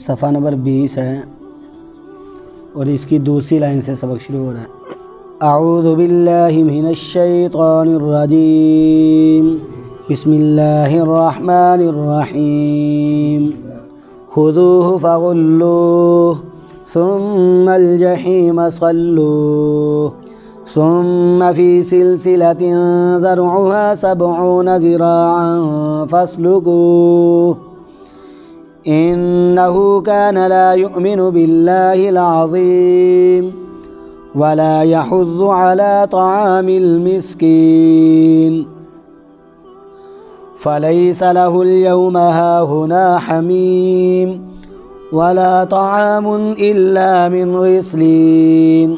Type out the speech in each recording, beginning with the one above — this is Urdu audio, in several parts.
صفحہ نمبر 20 ہے اور اس کی دوسری لائن سے سبق شروع ہو رہا ہے۔ اعوذ باللہ من الشیطان الرجیم، بسم اللہ الرحمن الرحیم، خذوہ فغلوہ ثم الجحیم صلوہ ثم فی سلسلۃ ذرعها 70 ذراعا فاسلکوہ إنه كان لا يؤمن بالله العظيم ولا يحض على طعام المسكين فليس له اليوم هاهنا حميم ولا طعام إلا من غسلين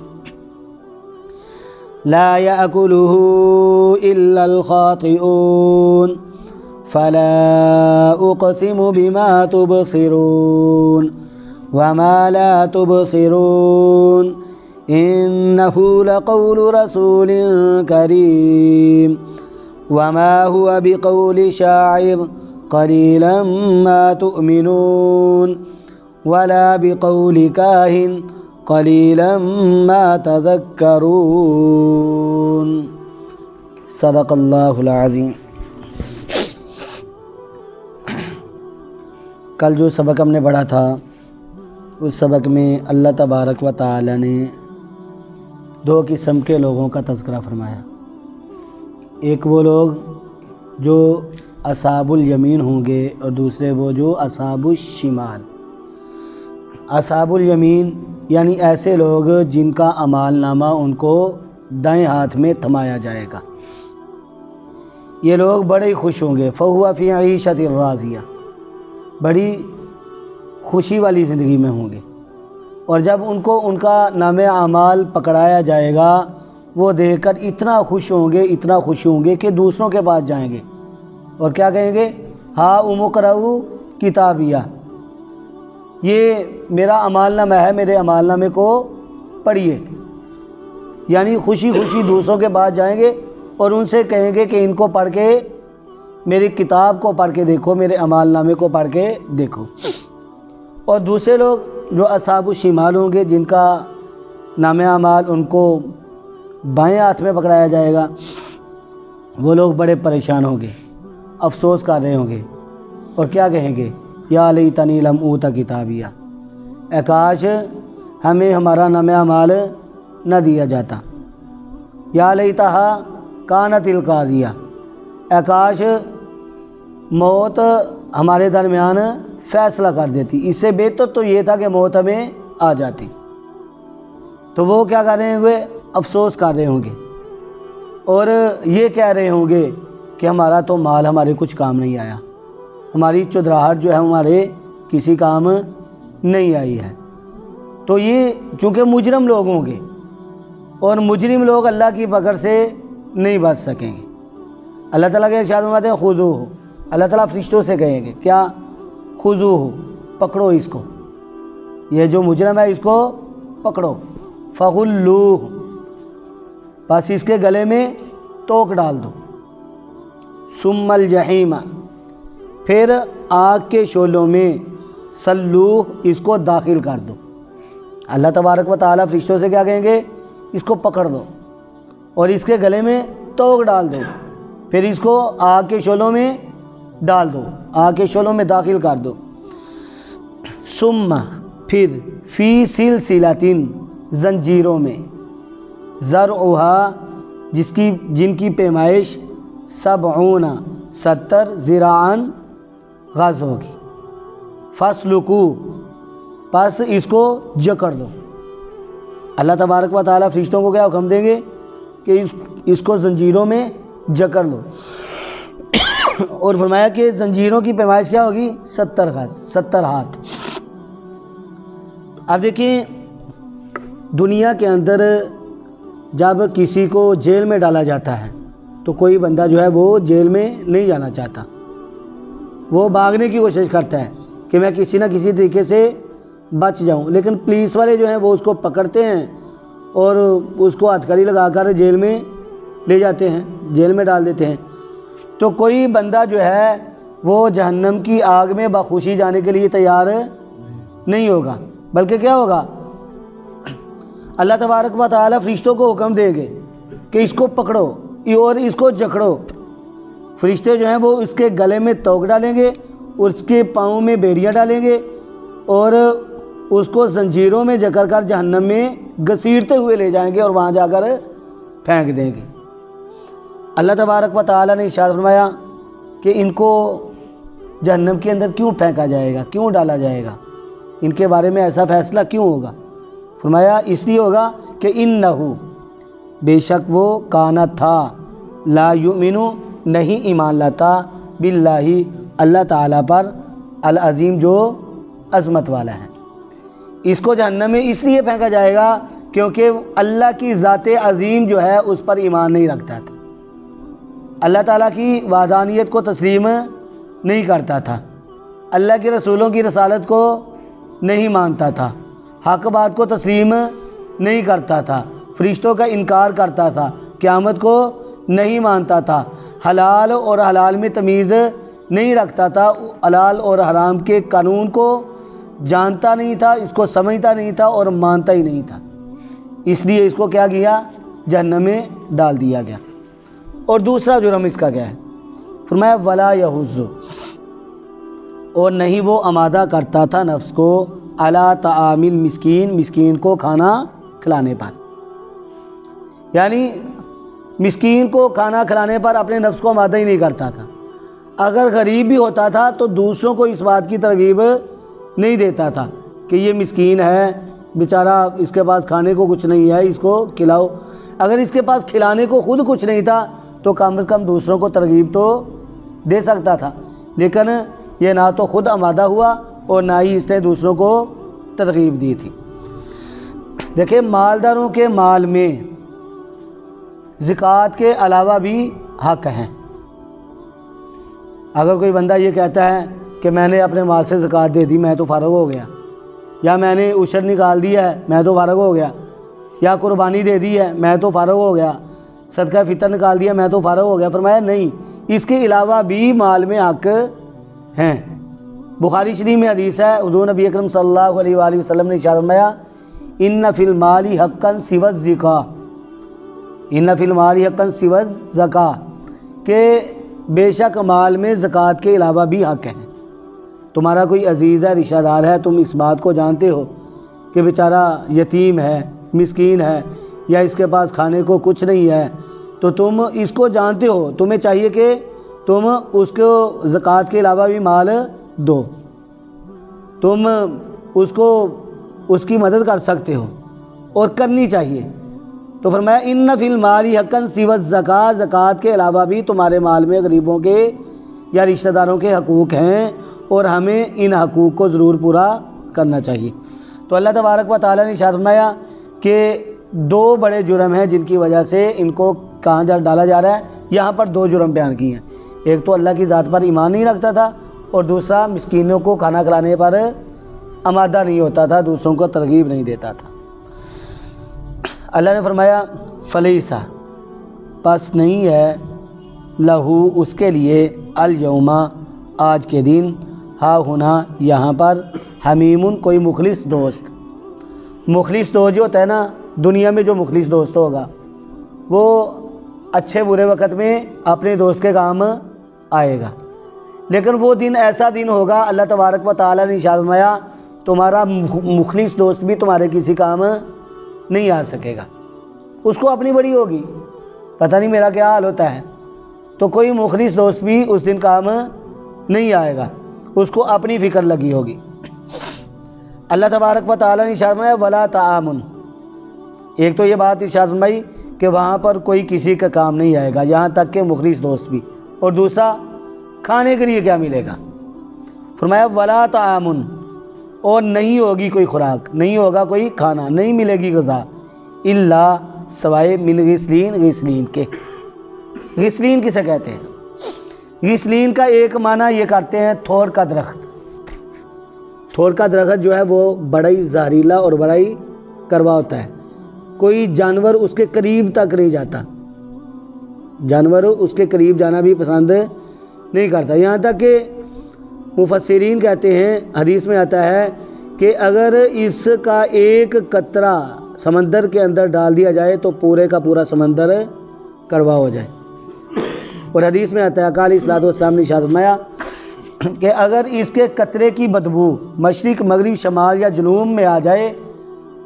لا يأكله إلا الخاطئون فلا اقسم بما تبصرون وما لا تبصرون انه لقول رسول کریم وما هو بقول شاعر قليلا ما تؤمنون ولا بقول كاهن قليلا ما تذكرون صدق اللہ العظیم۔ کل جو سبق ہم نے پڑھا تھا اس سبق میں اللہ تبارک و تعالی نے دو قسم کے لوگوں کا تذکرہ فرمایا۔ ایک وہ لوگ جو اصحاب الیمین ہوں گے اور دوسرے وہ جو اصحاب الشمال۔ اصحاب الیمین یعنی ایسے لوگ جن کا اعمال نامہ ان کو دائیں ہاتھ میں تھمایا جائے گا، یہ لوگ بڑے ہی خوش ہوں گے۔ فَهُوَ فِي عِيشَةٍ رَاضِيَةٍ، بڑی خوشی والی زندگی میں ہوں گے، اور جب ان کو ان کا نام اعمال پکڑایا جائے گا وہ دیکھ کر اتنا خوش ہوں گے، اتنا خوش ہوں گے کہ دوسروں کے پاس جائیں گے اور کیا کہیں گے؟ ہاں اقرؤ کتابیہ، یہ میرا اعمال نامہ ہے، میرے اعمال نامے کو پڑھیے۔ یعنی خوشی خوشی دوسروں کے پاس جائیں گے اور ان سے کہیں گے کہ ان کو پڑھ کے میری کتاب کو پڑھ کے دیکھو، میرے اعمال نامے کو پڑھ کے دیکھو۔ اور دوسرے لوگ جو اصحاب الشمال ہوں گے جن کا نام اعمال ان کو بائیں ہاتھ میں پکڑایا جائے گا، وہ لوگ بڑے پریشان ہوں گے، افسوس کر رہے ہوں گے اور کیا کہیں گے؟ یا لیتنی لم اوت کتابیہ، اے کاش ہمیں ہمارا نام اعمال نہ دیا جاتا۔ یا لیتہا کانت القاضیہ، اے کاش موت ہمارے درمیان فیصلہ کر دیتی، اس سے بہتر تو یہ تھا کہ موت ہمیں آ جاتی۔ تو وہ کیا کر رہے ہوں گے؟ افسوس کر رہے ہوں گے اور یہ کہہ رہے ہوں گے کہ ہمارا تو مال ہمارے کچھ کام نہیں آیا، ہماری چودراہٹ جو ہے ہمارے کسی کام نہیں آئی ہے۔ تو یہ چونکہ مجرم لوگ ہوں گے اور مجرم لوگ اللہ کی پکڑ سے نہیں بچ سکیں گے۔ اللہ تعالیٰ کے ارشاد فرماتے ہیں خذوہ، اللہ تعالیٰ فرشتوں سے کہیں گے کیا؟ خذوہ، پکڑو اس کو، یہ جو مجرم ہے اس کو پکڑو۔ فغلوہ، بس اس کے گلے میں توک ڈال دو۔ ثم الجحیم، پھر آگ کے شعلوں میں صلوہ، اس کو داخل کر دو۔ اللہ تبارک و تعالیٰ فرشتوں سے کیا کہیں گے؟ اس کو پکڑ دو اور اس کے گلے میں توک ڈال دو، پھر اس کو آگ کے شعلوں میں ڈال دو، آگ کے شعلوں میں داخل کر دو۔ ثم، پھر فی سلسلۃ، زنجیروں میں، ذرعها، جن کی پیمائش 70 ذراعاً غض ہوگی، فاسلکو، پس اس کو جکڑ دو۔ اللہ تبارک و تعالیٰ فرشتوں کو کیا حکم دیں گے کہ اس کو زنجیروں میں جکڑ دو، اور فرمایا کہ زنجیروں کی پیمائش کیا ہوگی؟ 70 غض، 70 ہاتھ۔ اب دیکھیں دنیا کے اندر جب کسی کو جیل میں ڈالا جاتا ہے تو کوئی بندہ جو ہے وہ جیل میں نہیں جانا چاہتا، وہ بھاگنے کی کوشش کرتا ہے کہ میں کسی نہ کسی طریقے سے بچ جاؤں، لیکن پولیس والے جو ہیں وہ اس کو پکڑتے ہیں اور اس کو ہتھکڑی لگا کر جیل میں لے جاتے ہیں، جیل میں ڈال دیتے ہیں۔ تو کوئی بندہ جو ہے وہ جہنم کی آگ میں بخوشی جانے کے لیے تیار نہیں ہوگا، بلکہ کیا ہوگا، اللہ تبارک و تعالیٰ فرشتوں کو حکم دیں گے کہ اس کو پکڑو اور اس کو جکڑو۔ فرشتے جو ہیں وہ اس کے گلے میں توق ڈالیں گے، اس کے پاؤں میں بیڑیاں ڈالیں گے اور اس کو زنجیروں میں جکڑ کر جہنم میں گھسیٹتے ہوئے لے جائیں گے اور وہاں جا کر پھینک دیں گے۔ اللہ تبارک و تعالیٰ نے ارشاد فرمایا کہ ان کو جہنم کے اندر کیوں پھینکا جائے گا، کیوں ڈالا جائے گا، ان کے بارے میں ایسا فیصلہ کیوں ہوگا؟ فرمایا اس لیے ہوگا کہ انہو، بے شک وہ، کانا تھا، لا یؤمنو، نہیں ایمان لاتا، باللہ، اللہ تعالیٰ پر، العظیم، جو عظمت والا ہے۔ اس کو جہنم میں اس لیے پھینکا جائے گا کیونکہ اللہ کی ذات عظیم جو ہے اس پر ایمان نہیں رکھتا تھا، اللہ تعالیٰ کی وحدانیت کو تسلیم نہیں کرتا تھا، اللہ کے رسولوں کی رسالت کو نہیں مانتا تھا، حق بات کو تسلیم نہیں کرتا تھا، فرشتوں کا انکار کرتا تھا، قیامت کو نہیں مانتا تھا، حلال اور حلال میں تمیز نہیں رکھتا تھا، حلال اور حرام کے قانون کو جانتا نہیں تھا، اس کو سمجھتا نہیں تھا اور مانتا ہی نہیں تھا، اس لیے اس کو کیا کیا، جہنم میں ڈال دیا گیا۔ اور دوسرا جرم اس کا کیا ہے؟ فرمایا ولا یحض، اور نہیں وہ آمادہ کرتا تھا نفس کو، علی طعام المسکین، مسکین کو کھانا کھلانے پر، یعنی مسکین کو کھانا کھلانے پر اپنے نفس کو آمادہ ہی نہیں کرتا تھا۔ اگر غریب بھی ہوتا تھا تو دوسروں کو اس بات کی ترغیب نہیں دیتا تھا کہ یہ مسکین ہے بیچارہ، اس کے پاس کھانے کو کچھ نہیں ہے، اس کو کھلاؤ۔ اگر اس کے پاس کھلانے کو خود کچھ نہیں تھا تو کم از کم دوسروں کو ترغیب تو دے سکتا تھا، لیکن یہ نہ تو خود آمادہ ہوا اور نہ ہی اس نے دوسروں کو ترغیب دی تھی۔ دیکھیں، مالداروں کے مال میں زکوٰۃ کے علاوہ بھی حق ہیں۔ اگر کوئی بندہ یہ کہتا ہے کہ میں نے اپنے مال سے زکوٰۃ دے دی، میں تو فارغ ہو گیا، یا میں نے عشر نکال دیا ہے، میں تو فارغ ہو گیا، یا قربانی دے دی ہے، میں تو فارغ ہو گیا، صدقہ فطر نکال دیا، میں تو فارغ ہو گیا، فرمایا نہیں، اس کے علاوہ بھی مال میں حق ہیں۔ بخاری شریف میں حدیث ہے، حضور نبی اکرم صلی اللہ علیہ وآلہ وسلم نے ارشاد فرمایا ان فی المال حقا سوی الزکاۃ، ان فی المال حقا سوی الزکاۃ، کہ بے شک مال میں زکوٰۃ کے علاوہ بھی حق ہیں۔ تمہارا کوئی عزیز ہے، رشتہ دار ہے، تم اس بات کو جانتے ہو کہ بیچارہ یتیم ہے، مسکین ہے، یا اس کے پاس کھانے کو کچھ نہیں ہے، تو تم اس کو جانتے ہو، تمہیں چاہیے کہ تم اس کو زکوٰۃ کے علاوہ بھی مال دو، تم اس کو اس کی مدد کر سکتے ہو اور کرنی چاہیے۔ تو فرمایا ان فی المال حقا سوی الزکاۃ، زکوٰۃ کے علاوہ بھی تمہارے مال میں غریبوں کے یا رشتہ داروں کے حقوق ہیں اور ہمیں ان حقوق کو ضرور پورا کرنا چاہیے۔ تو اللہ تبارک و تعالیٰ نے ارشاد فرمایا کہ دو بڑے جرم ہیں جن کی وجہ سے ان کو کہاں جا ڈالا جا رہا ہے۔ یہاں پر دو جرم بیان کیے ہیں، ایک تو اللہ کی ذات پر ایمان نہیں رکھتا تھا، اور دوسرا مسکینوں کو کھانا کھلانے پر آمادہ نہیں ہوتا تھا، دوسروں کو ترغیب نہیں دیتا تھا۔ اللہ نے فرمایا فلیسا، پس نہیں ہے، لہو، اس کے لیے، الیوم، آج کے دن، ہا ہونا، یہاں پر، حمیم، کوئی مخلص دوست۔ مخلص دوست جو ہوتا ہے نا، دنیا میں جو مخلص دوست ہوگا وہ اچھے برے وقت میں اپنے دوست کے کام آئے گا، لیکن وہ دن ایسا دن ہوگا، اللہ تبارک و تعالیٰ نے ارشاد فرمایا تمہارا مخلص دوست بھی تمہارے کسی کام نہیں آ سکے گا، اس کو اپنی بڑی ہوگی، پتہ نہیں میرا کیا حال ہوتا ہے، تو کوئی مخلص دوست بھی اس دن کام نہیں آئے گا، اس کو اپنی فکر لگی ہوگی۔ اللہ تبارک و تعالیٰ نے ارشاد فرمایا ولا تعامن، ایک تو یہ بات ارشاد فرمائی کہ وہاں پر کوئی کسی کا کام نہیں آئے گا، یہاں تک کہ مخلص دوست بھی، اور دوسرا کھانے کے لیے کیا ملے گا، فرمایا ولا تعامن، اور نہیں ہوگی کوئی خوراک، نہیں ہوگا کوئی کھانا، نہیں ملے گی غذا، الا، سوائے، من غسلین، غسلین کے۔ غسلین کسے کہتے ہیں؟ غسلین کا ایک معنی یہ کرتے ہیں تھور کا درخت۔ تھور کا درخت جو ہے وہ بڑا ہی زہریلا اور بڑا ہی کروا ہوتا ہے، کوئی جانور اس کے قریب تک نہیں جاتا، جانور اس کے قریب جانا بھی پسند نہیں کرتا، یہاں تک کہ مفسرین کہتے ہیں، حدیث میں آتا ہے کہ اگر اس کا ایک قطرہ سمندر کے اندر ڈال دیا جائے تو پورے کا پورا سمندر کڑوا ہو جائے۔ اور حدیث میں آتا ہے کہ علیہ الصلوۃ والسلام نے ارشاد فرمایا کہ اگر اس کے قطرے کی بدبو مشرق مغرب شمال یا جنوب میں آ جائے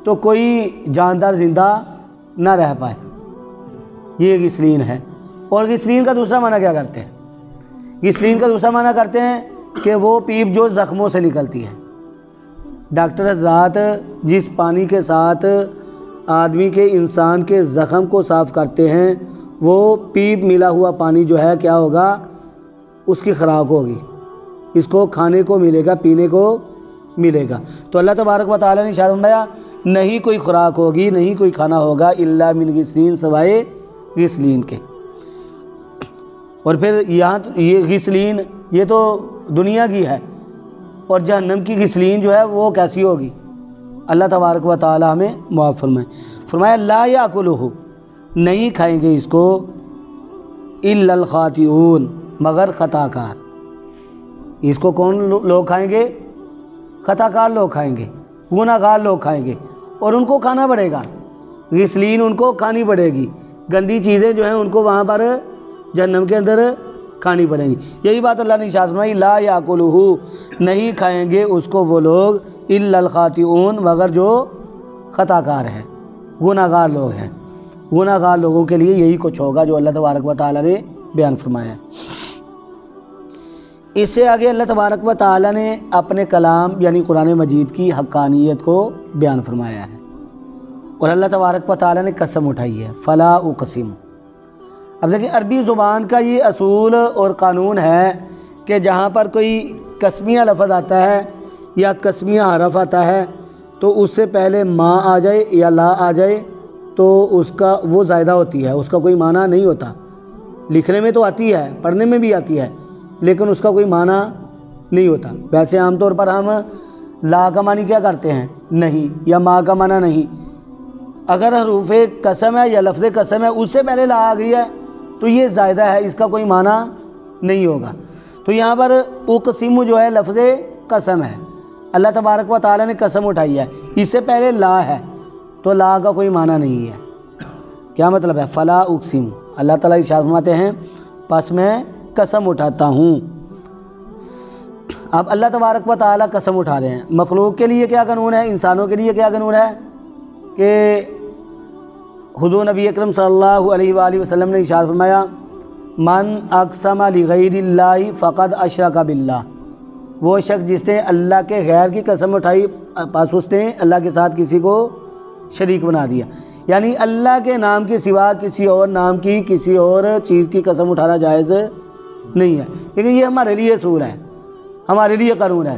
تو کوئی جاندار زندہ نہ رہ پائے۔ یہ غسلین ہے۔ اور غسلین کا دوسرا معنی کیا کرتے ہیں؟ غسلین کا دوسرا معنی کرتے ہیں کہ وہ پیپ جو زخموں سے نکلتی ہے۔ ڈاکٹر حضرات جس پانی کے ساتھ آدمی کے انسان کے زخم کو صاف کرتے ہیں وہ پیپ ملا ہوا پانی جو ہے کیا ہوگا؟ اس کی خوراک ہوگی، اس کو کھانے کو ملے گا، پینے کو ملے گا۔ تو اللہ تبارک و تعالیٰ نے ارشاد فرمایا نہیں کوئی خوراک ہوگی، نہیں کوئی کھانا ہوگا الا من غسلین، سوائے غسلین کے۔ اور پھر یہاں یہ غسلین یہ تو دنیا کی ہے، اور جہنم کی غسلین جو ہے وہ کیسی ہوگی؟ اللہ تبارک و تعالیٰ ہمیں معاف فرمائے۔ فرمایا لا یاکلہ، نہیں کھائیں گے اس کو الا الخاطئون، مگر خطا کار۔ اس کو کون لوگ کھائیں گے؟ خطا کار لوگ کھائیں گے، گناہ گار لوگ کھائیں گے، اور ان کو کھانا پڑے گا۔ غسلین ان کو کھانی پڑے گی، گندی چیزیں جو ہیں ان کو وہاں پر جہنم کے اندر کھانی پڑیں گی۔ یہی بات اللہ نے ارشاد فرمائی لا یاکلہ، نہیں کھائیں گے اس کو وہ لوگ الا الخاطئون، مگر جو خطا کار ہیں، گناہ گار لوگ ہیں۔ گناہ گار لوگوں کے لیے یہی کچھ ہوگا جو اللہ تبارک و تعالیٰ نے بیان فرمایا ہے۔ اس سے آگے اللہ تبارک و تعالیٰ نے اپنے کلام یعنی قرآن مجید کی حقانیت کو بیان فرمایا ہے، اور اللہ تبارک و تعالیٰ نے قسم اٹھائی ہے فلا اقسم۔ اب دیکھیں عربی زبان کا یہ اصول اور قانون ہے کہ جہاں پر کوئی قسمیہ لفظ آتا ہے یا قسمیہ حرف آتا ہے تو اس سے پہلے ما آ جائے یا لا آ جائے تو اس کا وہ زائدہ ہوتی ہے، اس کا کوئی معنی نہیں ہوتا۔ لکھنے میں تو آتی ہے، پڑھنے میں بھی آتی ہے، لیکن اس کا کوئی معنی نہیں ہوتا۔ ویسے عام طور پر ہم لا کا معنی کیا کرتے ہیں؟ نہیں، یا ما کا معنی نہیں۔ اگر حروف قسم ہے یا لفظ قسم ہے اس سے پہلے لا آ گئی ہے تو یہ زائدہ ہے، اس کا کوئی معنی نہیں ہوگا۔ تو یہاں پر اقسم جو ہے لفظ قسم ہے، اللہ تبارک و تعالیٰ نے قسم اٹھائی ہے، اس سے پہلے لا ہے تو لا کا کوئی معنی نہیں ہے۔ کیا مطلب ہے؟ فلا اقسم، اللہ تعالیٰ ارشاد فرماتے ہیں پس میں قسم اٹھاتا ہوں۔ اب اللہ تبارک و تعالیٰ قسم اٹھا رہے ہیں۔ مخلوق کے لیے کیا قانون ہے؟ انسانوں کے لیے کیا قانون ہے کہ حضور نبی اکرم صلی اللہ علیہ وآلہ وسلم نے ارشاد فرمایا من اقسم لغیر اللہ فقد اشرک باللہ، وہ شخص جس نے اللہ کے غیر کی قسم اٹھائی پس اس نے اللہ کے ساتھ کسی کو شریک بنا دیا۔ یعنی اللہ کے نام کے سوا کسی اور نام کی کسی اور چیز کی قسم اٹھانا جائز نہیں ہے، لیکن یہ ہمارے لیے اصول ہے، ہمارے لیے قانون ہے۔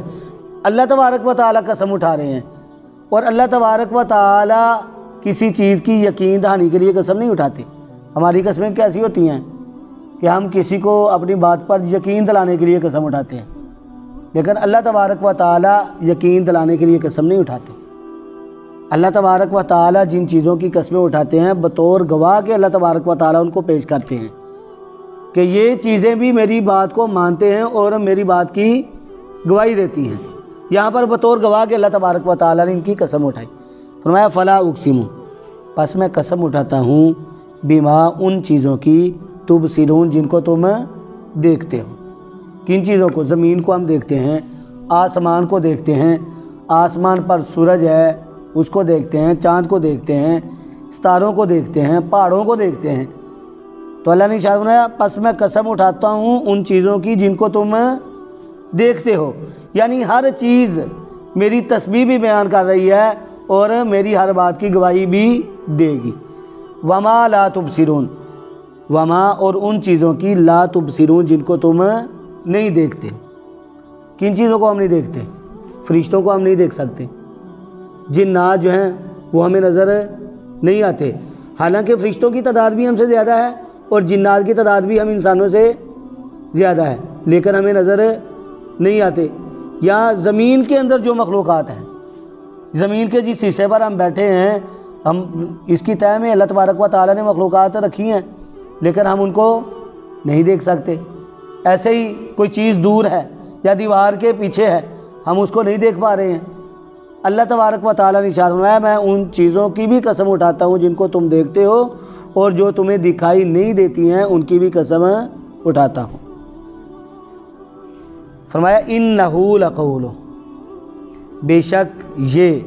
اللہ تبارک و تعالیٰ قسم اٹھا رہے ہیں، اور اللہ تبارک و تعالیٰ کسی چیز کی یقین دہانی کے لیے قسم نہیں اٹھاتے۔ ہماری قسمیں کیسی ہوتی ہیں کہ ہم کسی کو اپنی بات پر یقین دلانے کے لیے قسم اٹھاتے ہیں، لیکن اللہ تبارک و تعالیٰ یقین دلانے کے لیے قسم نہیں اٹھاتے۔ اللہ تبارک و تعالیٰ جن چیزوں کی قسمیں اٹھاتے ہیں بطور گواہ کے اللہ تبارک و تعالیٰ ان کو پیش کرتے ہیں کہ یہ چیزیں بھی میری بات کو مانتے ہیں اور میری بات کی گواہی دیتی ہیں۔ یہاں پر بطور گواہ کے اللہ تبارک و تعالیٰ نے ان کی قسم اٹھائی۔ فرمایا فلا اقسم، پس میں قسم اٹھاتا ہوں بما، ان چیزوں کی تبصرون جن کو تم دیکھتے ہو۔ کن چیزوں کو؟ زمین کو ہم دیکھتے ہیں، آسمان کو دیکھتے ہیں، آسمان پر سورج ہے اس کو دیکھتے ہیں، چاند کو دیکھتے ہیں، ستاروں کو دیکھتے ہیں، پہاڑوں کو دیکھتے ہیں۔ تو اللہ نے ارشاد فرمایا پس میں قسم اٹھاتا ہوں ان چیزوں کی جن کو تم دیکھتے ہو، یعنی ہر چیز میری تسبیح بھی بیان کر رہی ہے اور میری ہر بات کی گواہی بھی دے گی۔ وما لا تبصرون، وما اور ان چیزوں کی لا تبصرون جن کو تم نہیں دیکھتے۔ کن چیزوں کو ہم نہیں دیکھتے؟ فرشتوں کو ہم نہیں دیکھ سکتے، جنات جو ہیں وہ ہمیں نظر نہیں آتے، حالانکہ فرشتوں کی تعداد بھی ہم سے زیادہ ہے اور جنات کی تعداد بھی ہم انسانوں سے زیادہ ہے، لیکن ہمیں نظر نہیں آتے۔ یا زمین کے اندر جو مخلوقات ہیں، زمین کے جس حصے پر ہم بیٹھے ہیں، ہم اس کی تہہ میں اللہ تبارک و تعالیٰ نے مخلوقات رکھی ہیں لیکن ہم ان کو نہیں دیکھ سکتے۔ ایسے ہی کوئی چیز دور ہے یا دیوار کے پیچھے ہے، ہم اس کو نہیں دیکھ پا رہے ہیں، اللہ تبارک و تعالیٰ نے ارشاد فرمایا میں ان چیزوں کی بھی قسم اٹھاتا ہوں جن کو تم دیکھتے ہو اور جو تمہیں دکھائی نہیں دیتی ہیں ان کی بھی قسم اٹھاتا ہوں۔ فرمایا انہو لقول، بے شک یہ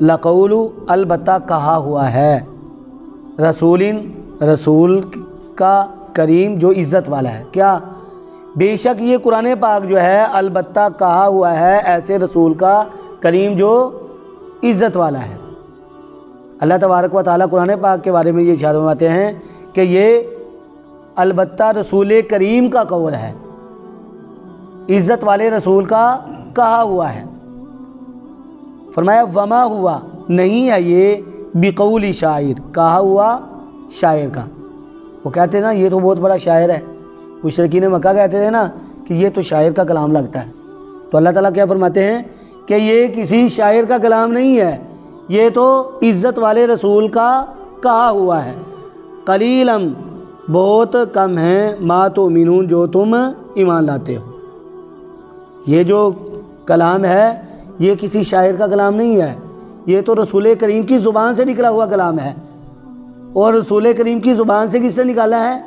لقول البتہ کہا ہوا ہے، رسول کا کریم جو عزت والا ہے۔ کیا؟ بے شک یہ قرآن پاک جو ہے البتہ کہا ہوا ہے ایسے رسول کا کریم جو عزت والا ہے۔ اللہ تبارک و تعالیٰ قرآن پاک کے بارے میں یہ ارشاد فرماتے ہیں کہ یہ البتہ رسول کریم کا قول ہے، عزت والے رسول کا کہا ہوا ہے۔ فرمایا وما ہوا، نہیں ہے یہ بقول شاعر، کہا ہوا شاعر کا۔ وہ کہتے ہیں نا یہ تو بہت بڑا شاعر ہے، مشرکین مکہ کہتے تھے نا کہ یہ تو شاعر کا کلام لگتا ہے۔ تو اللہ تعالیٰ کیا فرماتے ہیں کہ یہ کسی شاعر کا کلام نہیں ہے، یہ تو عزت والے رسول کا کہا ہوا ہے۔ قلیلاً، بہت کم ہیں، ما تؤمنون، جو تم ایمان لاتے ہو۔ یہ جو کلام ہے یہ کسی شاعر کا کلام نہیں ہے، یہ تو رسول کریم کی زبان سے نکلا ہوا کلام ہے۔ اور رسول کریم کی زبان سے کس نے نکالا ہے؟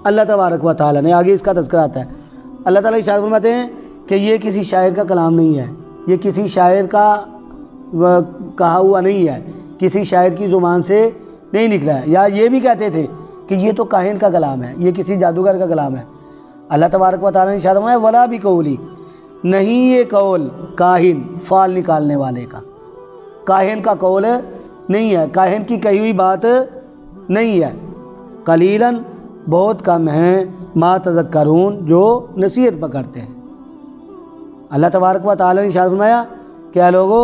اللہ تبارک و تعالیٰ نے۔ آگے اس کا تذکرہ آتا ہے۔ اللہ تعالیٰ ارشاد فرماتے ہیں کہ یہ کسی شاعر کا کلام نہیں ہے، یہ کسی شاعر کا کہا ہوا نہیں ہے، کسی شاعر کی زبان سے نہیں نکلا ہے۔ یا یہ بھی کہتے تھے کہ یہ تو کاہن کا کلام ہے، یہ کسی جادوگر کا کلام ہے۔ اللہ تبارک و تعالیٰ نے ارشاد فرمایا ولا بقولی، نہیں یہ قول کاہن، فال نکالنے والے کا، کاہن کا قول نہیں ہے، کاہن کی کہی ہوئی بات نہیں ہے۔ قلیلاً، بہت کم ہیں، ما تذکرون، جو نصیحت پکڑتے ہیں۔ اللہ تبارک و تعالیٰ نے ارشاد فرمایا کہ اے لوگو،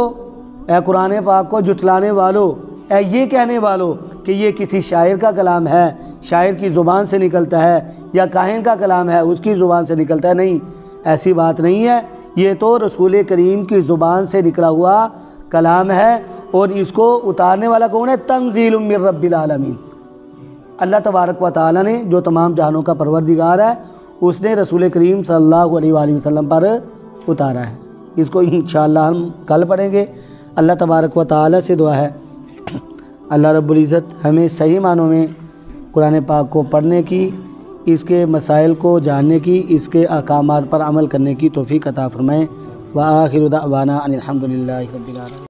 اے قرآن پاک کو جھٹلانے والو، اے یہ کہنے والو کہ یہ کسی شاعر کا کلام ہے، شاعر کی زبان سے نکلتا ہے، یا کاہن کا کلام ہے اس کی زبان سے نکلتا ہے، نہیں، ایسی بات نہیں ہے۔ یہ تو رسول کریم کی زبان سے نکلا ہوا کلام ہے، اور اس کو اتارنے والا کون ہے؟ تنزیل من رب العالمین، اللہ تبارک و تعالیٰ نے جو تمام جہانوں کا پروردگار ہے اس نے رسول کریم صلی اللہ علیہ وآلہ وسلم پر اتارا ہے۔ اس کو انشاءاللہ ہم کل پڑھیں گے۔ اللہ تبارک و تعالیٰ سے دعا ہے اللہ رب العزت ہمیں صحیح معنوں میں قرآن پاک کو پڑھنے کی، اس کے مسائل کو جاننے کی، اس کے احکامات پر عمل کرنے کی توفیق عطا فرمائیں۔ وآخر دعوانا ان الحمد للہ رب العالمین۔